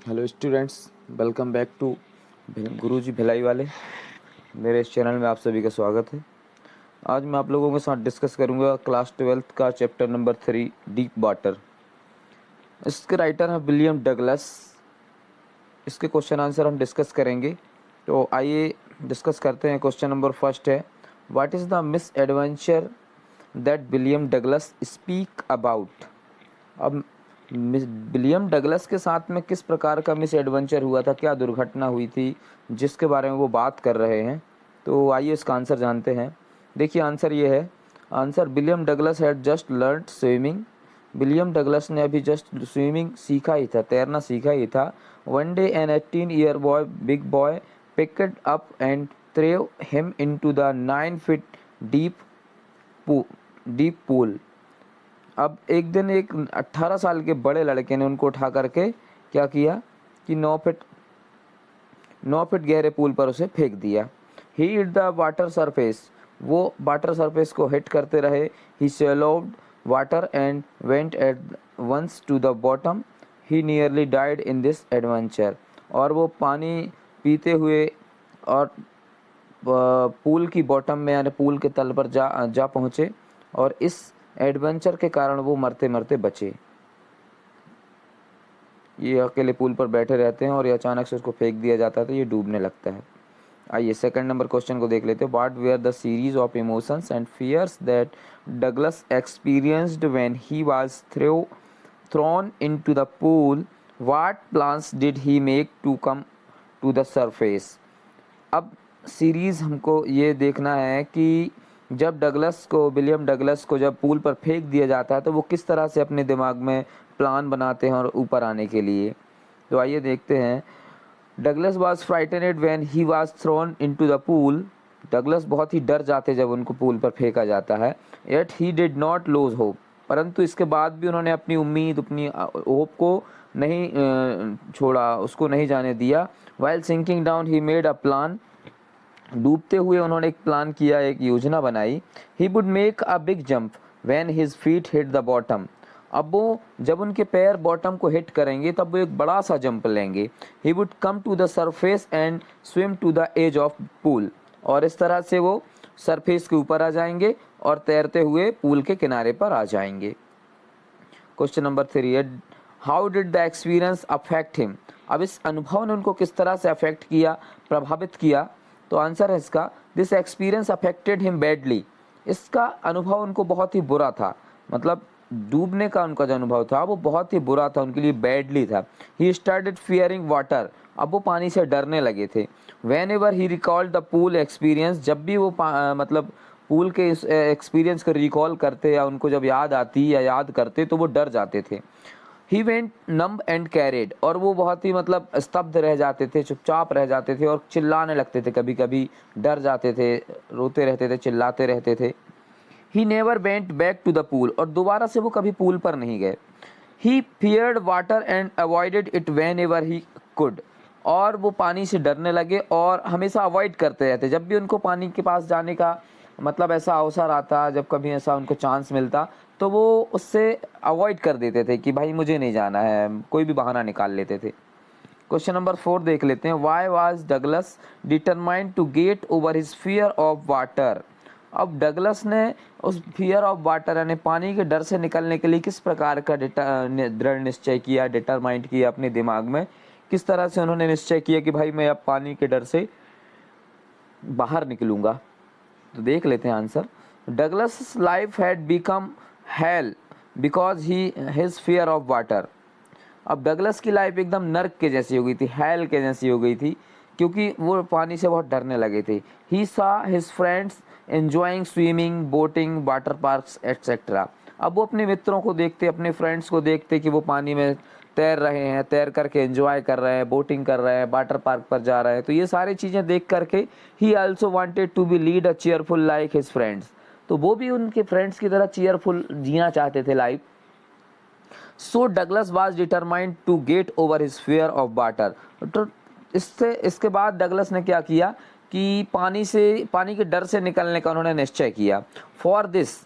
Hello students, welcome back to Guruji Bhilai वाले। मेरे इस चैनल में आप सभी का स्वागत है। आज मैं आप लोगों के साथ डिस्कस करूंगा क्लास 12th का चैप्टर नंबर 3 डीप वाटर। इसके राइटर हैं विलियम डगलस। इसके क्वेश्चन आंसर हम डिस्कस करेंगे। तो आइए डिस्कस करते हैं। क्वेश्चन नंबर फर्स्ट है, what is the miss adventure that William Douglas speak about. अब विलियम डगलस के साथ में किस प्रकार का मिस एडवेंचर हुआ था, क्या दुर्घटना हुई थी जिसके बारे में वो बात कर रहे हैं। तो आइए इसका आंसर जानते हैं। देखिए आंसर ये है। Answer, William Douglas had just learn swimming. William Douglas ने अभी जस्ट स्विमिंग सीखा ही था, तैरना सीखा ही था। One day an 18-year boy, big boy, picked up and threw him into the 9 feet deep pool. अब एक दिन एक 18 साल के बड़े लड़के ने उनको उठा करके क्या किया कि 9 फीट गहरे पूल पर उसे फेंक दिया। He hit the water surface. वो वाटर सरफेस को हिट करते रहे। He swallowed water and went at once to the bottom. He nearly died in this adventure. और वो पानी पीते हुए और पूल की बॉटम में यानी पूल के तल पर जा पहुँचे और इस एडवेंचर के कारण वो मरते मरते बचे। ये अकेले पूल पर बैठे रहते हैं और ये अचानक से उसको फेंक दिया जाता है तो ये डूबने लगता है। आइए सेकंड नंबर क्वेश्चन को देख लेते हैं। What were the series of emotions and fears that Douglas experienced when he was thrown into the pool. What plans did he make to come to the surface. अब series हमको ये देखना है कि जब विलियम डगलस को जब pool पर फेंक दिया जाता है तो वो किस तरह से अपने दिमाग में प्लान बनाते हैं और ऊपर आने के लिए। तो आइए देखते हैं। Douglas was frightened when he was thrown into the pool. Douglas बहुत ही डर जाते जब उनको पूल पर फेंका जाता है। Yet he did not lose hope. परंतु इसके बाद भी उन्होंने अपनी उम्मीद, अपनी होप को नहीं छोड़ा, उसको नहीं जाने दिया। While sinking down he made a plan. डूबते हुए उन्होंने एक प्लान किया, एक योजना बनाई। He would make a big jump when his feet hit the bottom. अब वो जब उनके पैर बॉटम को हिट करेंगे तब वो एक बड़ा सा जंप लेंगे। He would come to the surface and swim to the edge of pool. और इस तरह से वो सरफेस के ऊपर आ जाएंगे और तैरते हुए पूल के किनारे पर आ जाएंगे। क्वेश्चन नंबर 3 है, how did the experience affect him. अब इस अनुभव ने उनको किस तरह से अफेक्ट किया, प्रभावित किया। तो आंसर है इसका, this experience affected him badly. इसका अनुभव उनको बहुत ही बुरा था। मतलब डूबने का उनका जो अनुभव था वो बहुत ही बुरा था, उनके लिए बैडली था। He started fearing water. अब वो पानी से डरने लगे थे। When ever he recalled the pool experience. जब भी वो मतलब पूल के इस एक्सपीरियंस को रिकॉल करते या उनको जब याद आती या याद करते तो वो डर जाते थे। He went numb and carried. और वो बहुत ही मतलब स्तब्ध रह जाते थे, चुपचाप रह जाते थे और चिल्लाने लगते थे, कभी कभी डर जाते थे, रोते रहते थे, चिल्लाते रहते थे। He never went back to the pool. और दोबारा से वो कभी पूल पर नहीं गए। He feared water and avoided it whenever he could. और वो पानी से डरने लगे और हमेशा अवॉइड करते रहते। जब भी उनको पानी के पास जाने का मतलब ऐसा अवसर आता, जब कभी ऐसा उनको चांस मिलता तो वो उससे अवॉइड कर देते थे कि भाई मुझे नहीं जाना है, कोई भी बहाना निकाल लेते थे। क्वेश्चन नंबर 4 देख लेते हैं। Why was Douglas determined to get over his fear of water. अब डगलस ने उस फियर ऑफ वाटर यानी पानी के डर से निकलने के लिए किस प्रकार का दृढ़ निश्चय किया, डिटरमाइंड किया अपने दिमाग में। किस तरह से उन्होंने निश्चय किया कि भाई मैं अब पानी के डर से बाहर निकलूंगा। तो देख लेते हैं answer. Douglas life had become hello because he his fear of water. अब डगलस की लाइफ एकदम नर्क के जैसी हो गई थी, हेल के जैसी हो गई थी, क्योंकि वो पानी से बहुत डरने लगे थे। He saw his friends enjoying swimming, boating, water parks etcetera. अब वो अपने मित्रों को देखते, अपने फ्रेंड्स को देखते कि वो पानी में तैर रहे हैं, तैर करके एंजॉय कर रहे हैं, बोटिंग कर रहे हैं, वाटर पार्क पर जा रहे हैं। तो ये सारी चीज़ें देख करके he also wanted to be lead a cheerful like his friends. तो वो भी उनके फ्रेंड्स की तरह चीयरफुल जीना चाहते थे life. So Douglas was determined to get over his fear of water. तो इसके बाद डगलस ने क्या किया कि पानी के डर से निकलने का उन्होंने निश्चय किया। For this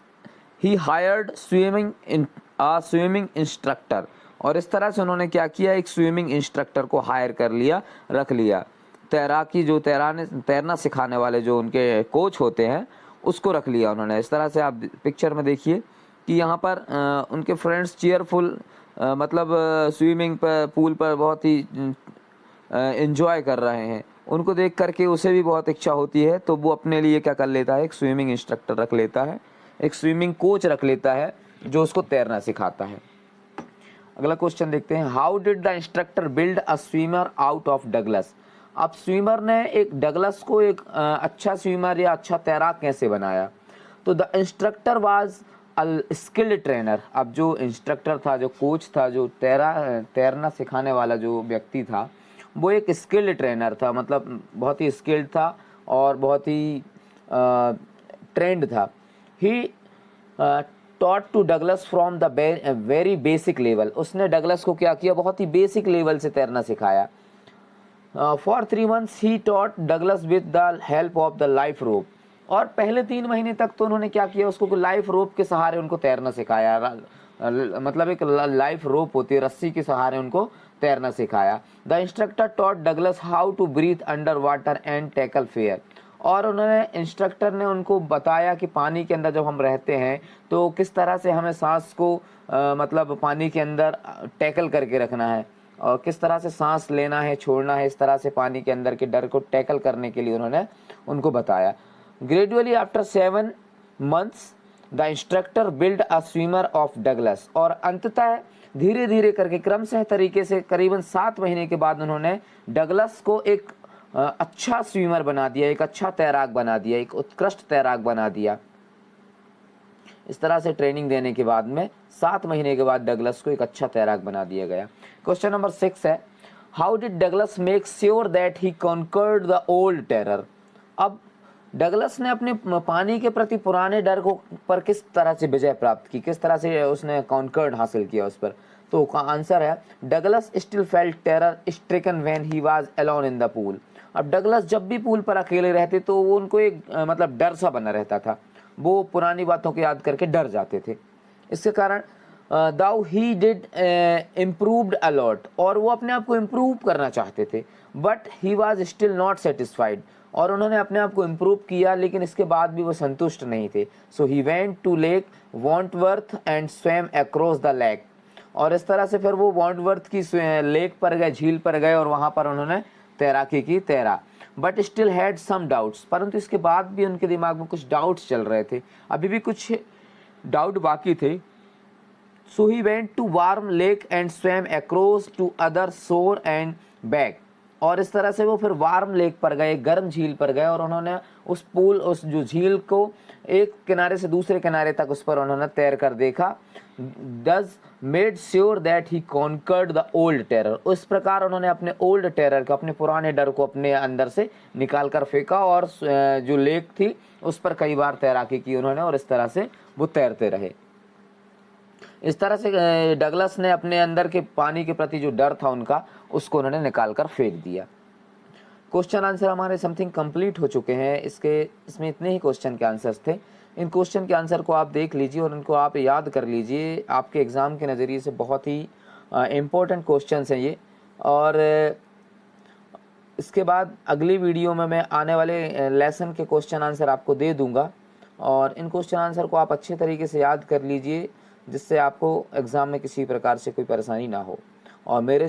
he hired swimming instructor. और इस तरह से उन्होंने क्या किया, एक स्विमिंग इंस्ट्रक्टर को हायर कर लिया, रख लिया। तैराकी जो तैरना सिखाने वाले जो उनके कोच होते हैं उसको रख लिया उन्होंने। इस तरह से आप पिक्चर में देखिए कि यहाँ पर उनके फ्रेंड्स चीयरफुल मतलब स्विमिंग पर पूल पर बहुत ही एंजॉय कर रहे हैं। उनको देख करके उसे भी बहुत इच्छा होती है, तो वो अपने लिए क्या कर लेता है, एक स्विमिंग इंस्ट्रक्टर रख लेता है, एक स्विमिंग कोच रख लेता है जो उसको तैरना सिखाता है। अगला क्वेश्चन देखते हैं, how did the instructor build a swimmer out of Douglas. अब स्विमर ने एक डगलस को एक अच्छा स्विमर या अच्छा तैराक कैसे बनाया। तो the instructor was a skilled trainer. अब जो इंस्ट्रक्टर था, जो कोच था, जो तैरना सिखाने वाला जो व्यक्ति था, वो एक स्किल्ड ट्रेनर था, मतलब बहुत ही स्किल्ड था और बहुत ही ट्रेंड था। He taught to Douglas from the very basic level. उसने डगलस को क्या किया, बहुत ही बेसिक लेवल से तैरना सिखाया। For 3 months he taught Douglas with the help of the life rope. और पहले 3 महीने तक तो उन्होंने क्या किया, उसको लाइफ रोप के सहारे उनको तैरना सिखाया। मतलब एक लाइफ रोप होती है, रस्सी के सहारे उनको तैरना सिखाया। The instructor taught Douglas how to breathe under water and tackle fear. और उन्होंने इंस्ट्रक्टर ने उनको बताया कि पानी के अंदर जब हम रहते हैं तो किस तरह से हमें सांस को मतलब पानी के अंदर टैकल करके रखना है और किस तरह से सांस लेना है, छोड़ना है। इस तरह से पानी के अंदर के डर को टैकल करने के लिए उन्होंने उनको बताया। Gradually after 7 months the instructor build a swimmer of Douglas. और अंततः धीरे धीरे करके क्रमशः तरीके से करीबन 7 महीने के बाद उन्होंने डगलस को एक अच्छा स्विमर बना दिया, एक अच्छा तैराक बना दिया, एक उत्कृष्ट तैराक बना दिया। इस तरह से ट्रेनिंग देने के बाद में 7 महीने के बाद डगलस को एक अच्छा तैराक बना दिया गया। क्वेश्चन नंबर 6 है, how did Douglas make sure that he conquered the old terror. अब डगलस ने अपने पानी के प्रति पुराने डर को पर किस तरह से विजय प्राप्त की, किस तरह से उसने कॉन्कर्ड हासिल किया उस पर। तो का आंसर है, Douglas still felt terror stricken when he was alone in the pool. अब डगलस जब भी पूल पर अकेले रहते तो वो उनको एक मतलब डर सा बना रहता था, वो पुरानी बातों को याद करके डर जाते थे। इसके कारण दाउ ही डिड इम्प्रूव्ड अलॉट। और वो अपने आप को इम्प्रूव करना चाहते थे, but he was still not satisfied. और उन्होंने अपने आप को इम्प्रूव किया लेकिन इसके बाद भी वो संतुष्ट नहीं थे। So he went to lake Wentworth and swam across the lake. और इस तरह से फिर वो वॉन्टवर्थ की लेक पर गए, झील पर गए और वहाँ पर उन्होंने तैराकी की, तैरा। But still had some doubts. परंतु इसके बाद भी उनके दिमाग में कुछ डाउट्स चल रहे थे, अभी भी कुछ डाउट बाकी थे। So he went to warm lake and swam across to other shore and back. और इस तरह से वो फिर वार्म लेक पर गए, गर्म झील पर गए और उन्होंने उस पूल, उस जो झील को एक किनारे से दूसरे किनारे तक उस पर उन्होंने तैर कर देखा। Does made sure that he conquered the old terror. उस प्रकार उन्होंने अपने ओल्ड टेरर को, अपने पुराने डर को अपने अंदर से निकाल कर फेंका और जो लेक थी उस पर कई बार तैराकी की उन्होंने और इस तरह से वो तैरते रहे। इस तरह से डगलस ने अपने अंदर के पानी के प्रति जो डर था उनका, उसको उन्होंने निकाल कर फेंक दिया। क्वेश्चन आंसर हमारे समथिंग कंप्लीट हो चुके हैं। इसमें इतने ही क्वेश्चन के आंसर्स थे। इन क्वेश्चन के आंसर को आप देख लीजिए और इनको आप याद कर लीजिए। आपके एग्ज़ाम के नज़रिए से बहुत ही इम्पोर्टेंट क्वेश्चन हैं ये। और इसके बाद अगली वीडियो में मैं आने वाले लेसन के क्वेश्चन आंसर आपको दे दूँगा और इन क्वेश्चन आंसर को आप अच्छे तरीके से याद कर लीजिए, जिससे आपको एग्ज़ाम में किसी प्रकार से कोई परेशानी ना हो। और मेरे